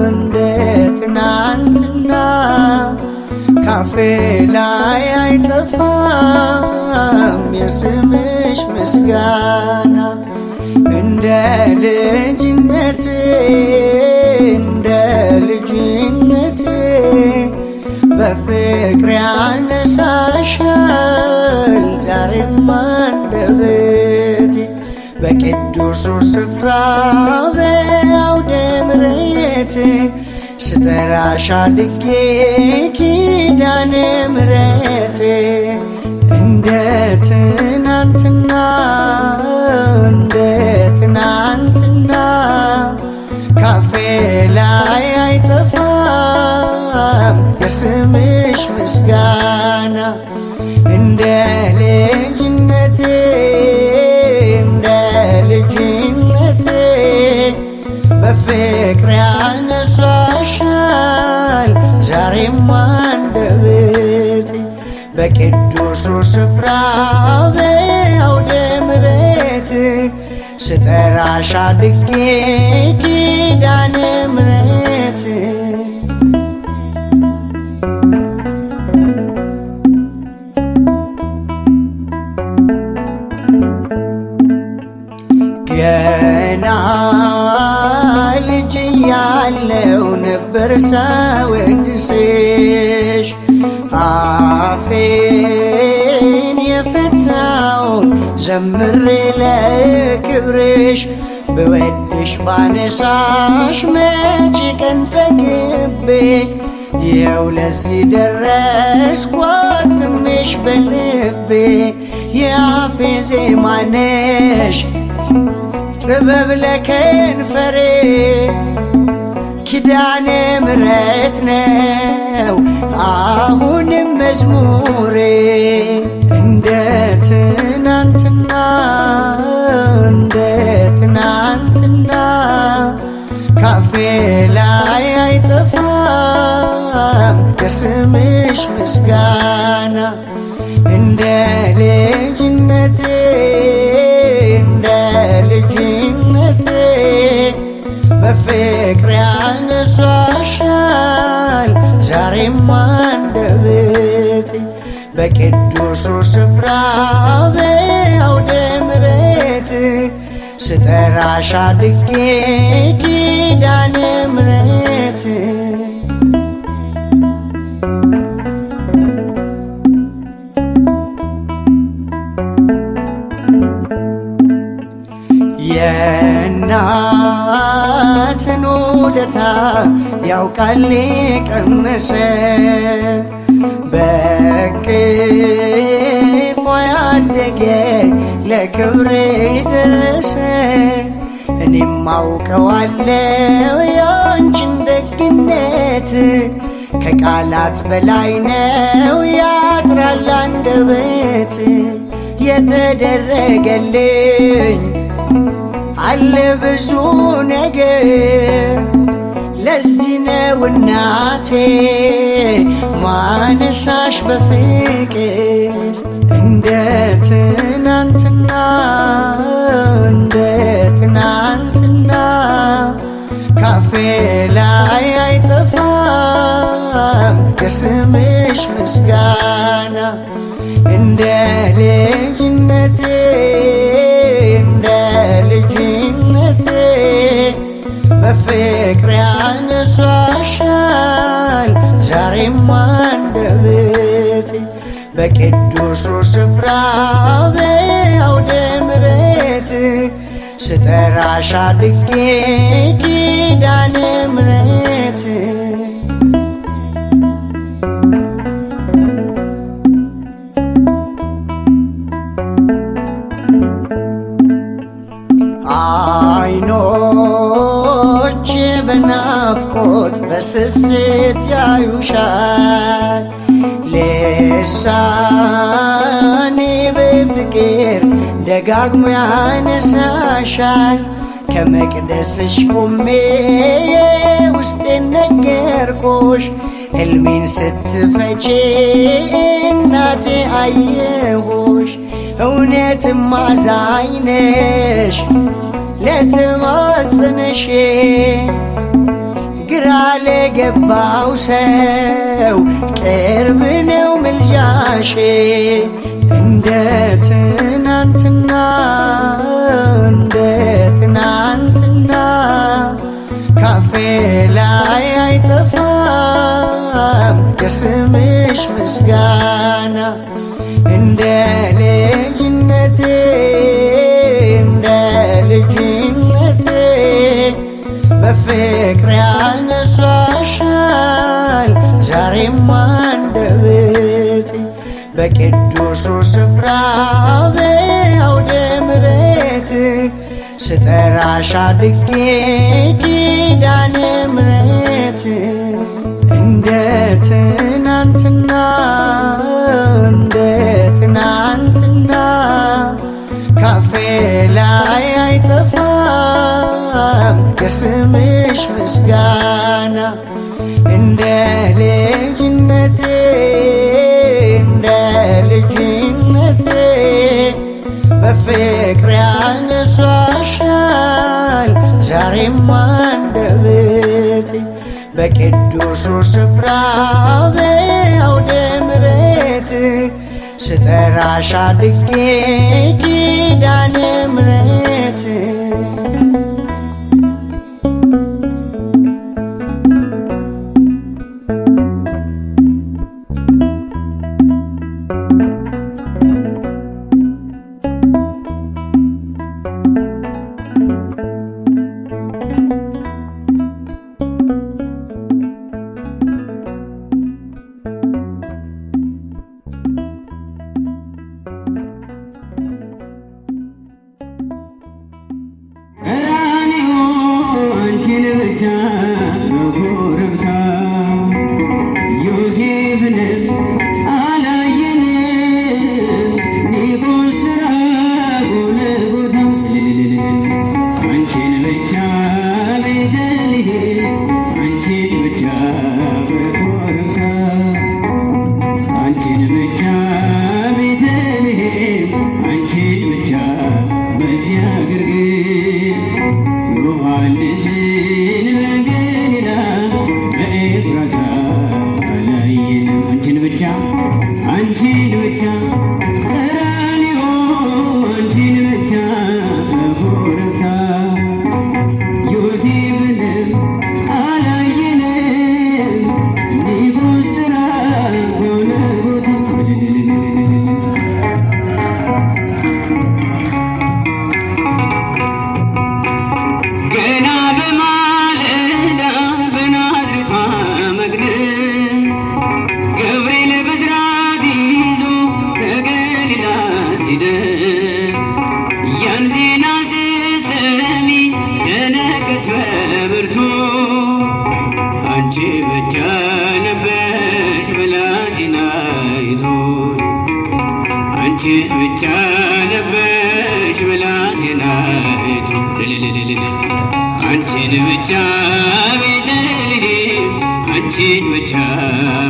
እንደ ትናንትና ካፌ ላይ አይጠፋም የስምሽ ምስጋና። እንደ ልጅነቴ እንደ ልጅነቴ በፍቅር ያነሳሻል ዛሬም አንደበቴ። በቅዱሱ ስፍራ በአውደ ምሕረት ስጠራሽ አድጌ ኪዳነ ምሕረት እንደ ትናንትና እንደ ትናንትና ካፌ ላይ አይጠፋም የስምሽ ምስጋና። እንደ ልጅነቴ እንደ ልጅነቴ በፍቅር ያነሳሻል ዛሬም አንደበቴ። በቅዱሱ ስፍራ በአውደ ምሕረት ስጠራሽ አድጌ ኪዳነ ምሕረት ገና ልጅ ያለው ነበር ሳወድስሽ አፌን የፈታሁት ዘምሬ ለክብርሽ። ብወድሽ ባነሳሽ መቼ ቀን ጠግቤ ይኸው ለዚህ ደረስኩ አትሜሽ በልቤ። የአፌ ዜማ ነሽ ጥበብ ለከንፈሬ ኪዳነ ምሕረት ነው አሁንም መዝሙሬ። እንደ ትናንትና እንደ ትናንትና ካፌ ላይ አይጠፋም የስምሽ ምስጋና። እንደ ልጅነቴ እንደ ልጅነቴ በፍቅር ያነሳሻል ዛሬም አንደበቴ። በቅዱሱ ስፍራ በአውደ ምሕረት ስጠራሽ አድጌ ኪዳነ ምሕረት የእናትን ውለታ ያውቃል የቀመሰ በቅፏ ያደገ ለክብር ደረሰ። እኔም አውቀዋለሁ ያንቺን ደግነት ከቃላት በላይ ነው ያጥራል አንደበት። የተደረገልኝ አለ ብዙ ነገር ለዚህ ነው እናቴ ማነሳሽ በፍቅር። እንደ ትናንትና እንደ ትናንትና ካፌ ላይ አይጠፋም የስምሽ ምስጋና። እንደ ልጅነቴ እንደ ልጅነቴ በፍቅር ያነሳሻል ዛሬም አንደበቴ። በቅዱሱ ስፍራ በአውደ ምሕረት ስጠራሽ አድጌ ኪዳነ ምሕረት አይኖች በናፍቆት በስስት ያዩሻል። ልሳኔ በፍቅር ደጋግሞ ያነሳሻል። ከመቅደስሽ ቆሜ የውስጤን ነገርኩሽ። ሕልሜን ስትፈቺ እናቴ አየሁሽ። እውነትም አዛኝ ነሽ ለተማጸነሽ ግራ ለገባው ሰው ቅርብ ነው ምልጃሽ። እንደ ትናንትና ካፌ ላይ አይጠፋም የስምሽ ምስጋና። እንደ ልጅነቴ በፍቅር ያነሳሻል ዛሬም አንደበቴ። በቅዱሱ ስፍራ በአውደ ምሕረት ስጠራሽ አድጌ ኪዳነ ምሕረት። እንደ ትናንትና ካፌ ላይ አይጠፋም የስምሽ ምስጋና። እንደ ልጅነቴ በፍቅር ያነሳሻል ዛሬም አንደበቴ። በቅዱሱ ስፍራ በአውደ ምሕረት ስጠራሽ አድጌ ኪዳነ ምሕረት። ብቻ ነበርሽ ብላቴናይቱ አንቺን ብቻ ቤተልሔም አንቺን ብቻ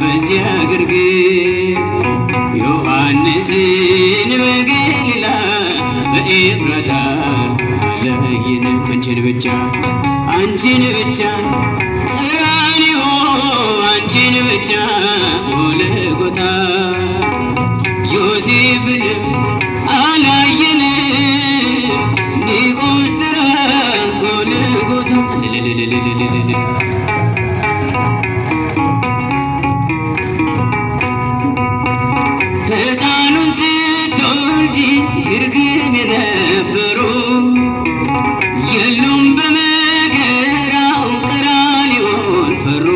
በዚያ ግርግም ዮሐንስን በገሊላ በኤፍራታ አላየንም አንቺን ብቻ ቀራንዮ አንቺን ብቻ ጎልጎታ ዮሴፍንም አላየንም ኒቆዲሞስን ጎልጎታ ሕፃኑን ስትወልጂ ግርግም የነበሩ የሉም በመከራው ቀራንዮን ፈሩ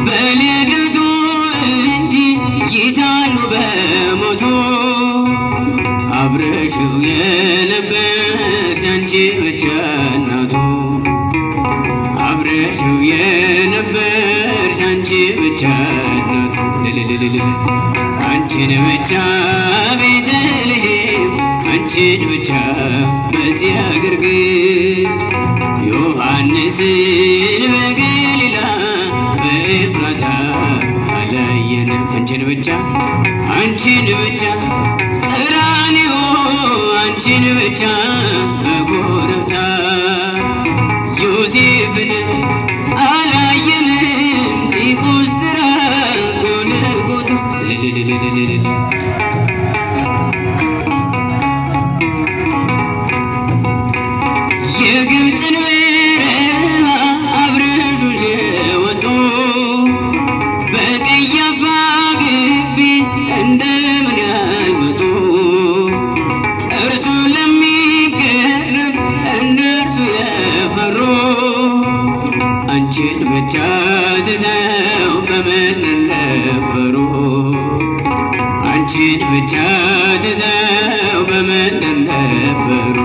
በልደቱ እንጂ ይታሉ በሞቱ አብረሽው የነበርሽ አንቺ ብቻ እናቱ አብረሽው የነበርሽ አንቺ ብቻ እናቱ አንቺን ብቻ ቤተልሔም አንቺን ብቻ በዚያ ግርግም ዮሐንስን በገሊላ በኤፍራታ አላየንም አንቺን ብቻ ቀራንዮ አንቺን ብቻ ነበሩ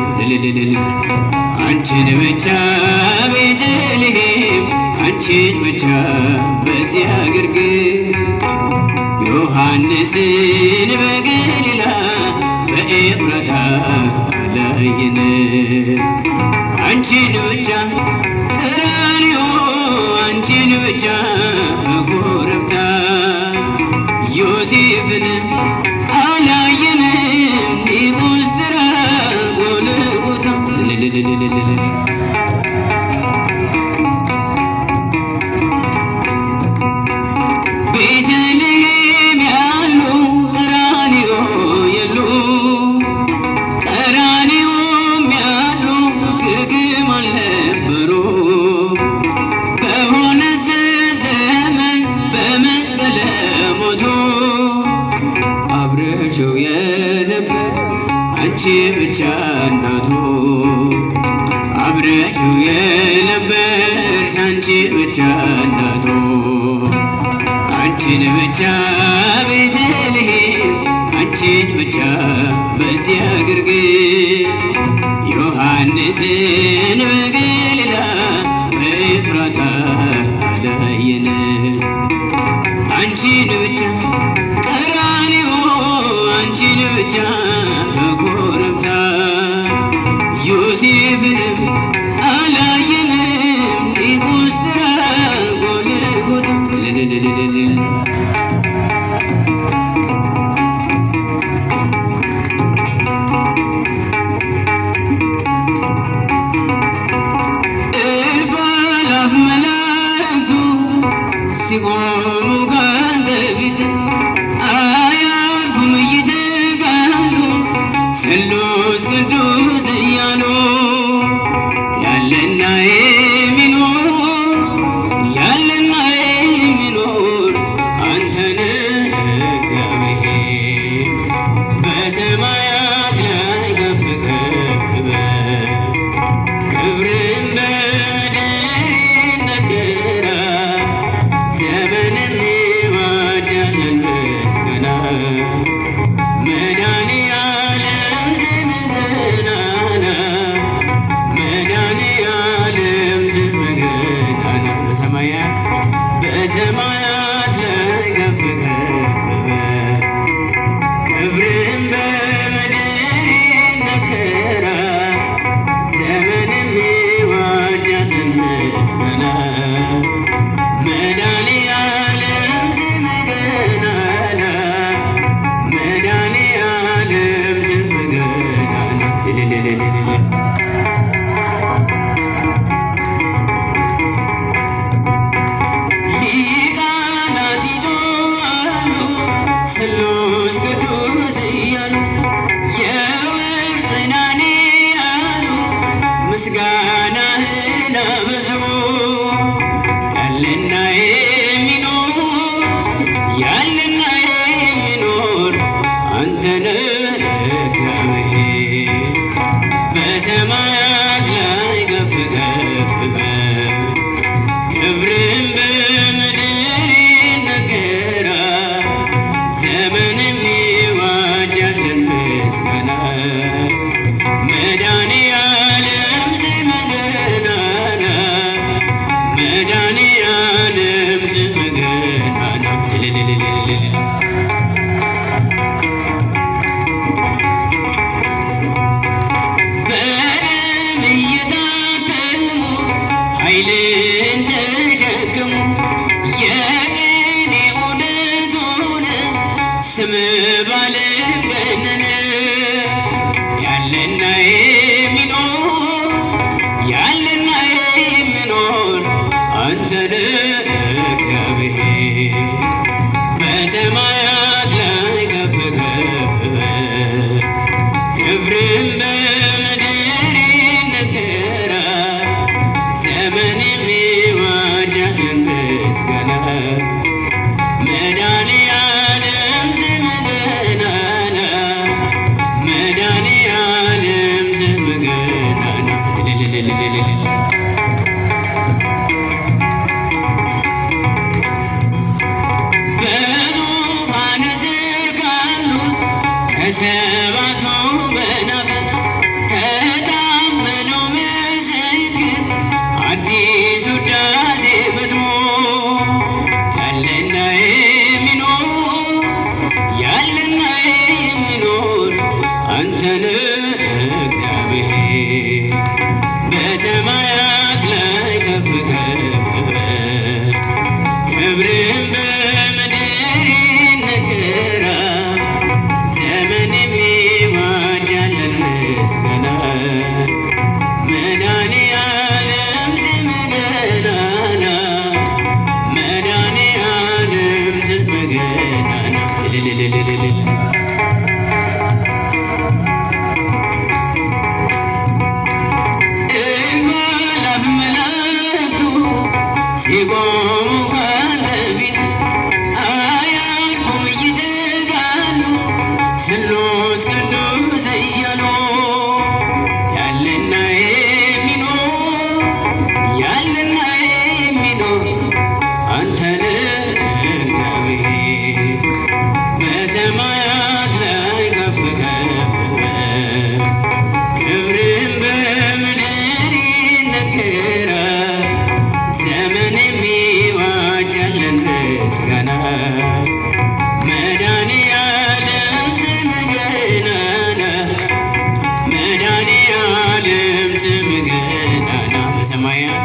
አንቺን ብቻ ቤተልሔም አንቺን ብቻ በዚያ ግርግር ዮሐንስን በገሊላ በኤፍራታ አላየን አንቺን ብቻ ቀራንዮ አንቺን ብቻ በኮረብታ ዮሴፍን አላየንም ሊቁስጥራ ጎልጎታ ቤተልሔም ያሉ ቀራንዮ የሉ ቀራንዮም ያሉ ግርግም አልነበሩ በሆነ ዘመን በመስቀለ ሞቱ አብረሽው የነበር አንቺ ብቻ እናቱ አብረሽው የነበርሽ አንቺ ብቻ እናቱ አንቺን ብቻ ቤተልሔም አንቺን ብቻ በዚያ ግርግር ዮሐንስን በገሊላ በኤፍራታ አላየን አንቺን ብቻ ቀራንዮ አንቺን ብቻ በኮረብታ ዮሴፍንም አላየንም ሊቁስጥራ ጎልጎታ እልፍ አእላፍ መላእክቱ ሲቆሙ ካንተ ፊት አያርፉም እየተጋሉ ስሉስ ቅዱስ እያሉ ያለና የሚኖር ያለና የሚኖር አንተን እግዚአብሔር በሰማያት ላይ ከፍ ከፍ በል ክብርን በምድር ይነገራል ዘመንን ይዋጃል ምስጋና መድኃኔዓለም ስምህ ገናና መድኃኔዓለም ስምህ ገናና በሰማያት ላይ ከፍ ከፍ በል ክብርን በምድር ይነገራል ዘመንን ይዋጃል ምስጋና መድኃኔዓለም ስምህ ገናና መድኃኔዓለም ስምህ ገናና ሊቃናት ይጮኻሉ ስሉስ ቅዱስ እያሉ የወርቅ ጽናኔ ያሉ ምስጋናህን አበዙ ያለና የሚኖር አንተን እግዚአብሔር በሰማያ በሰማያት ላይ ከፍ ከፍ በል ክብርህም በምድር ይነገራል። ዘመን የሚዋጃለን ምስጋና መድኃኔዓለም ስምህ ገናና መድኃኔዓለም ስምህ ገናና እልልልልልል ሲቆሙ ካንተ ፊት አያልፉም ይተጋሉ ስሉስ ቅዱስ እያሉ ያለና የሚኖር አንተ ነህ እግዚአብሔር። በሰማያት ላይ ከፍ ከፍ በል ክብርህም በምድር ይነገራል። ዘመን የሚዋጃለን ምስጋና መድኃኔዓለም ስምህ ገናና መድኃኔዓለም ስምህ ገናና በሰማያት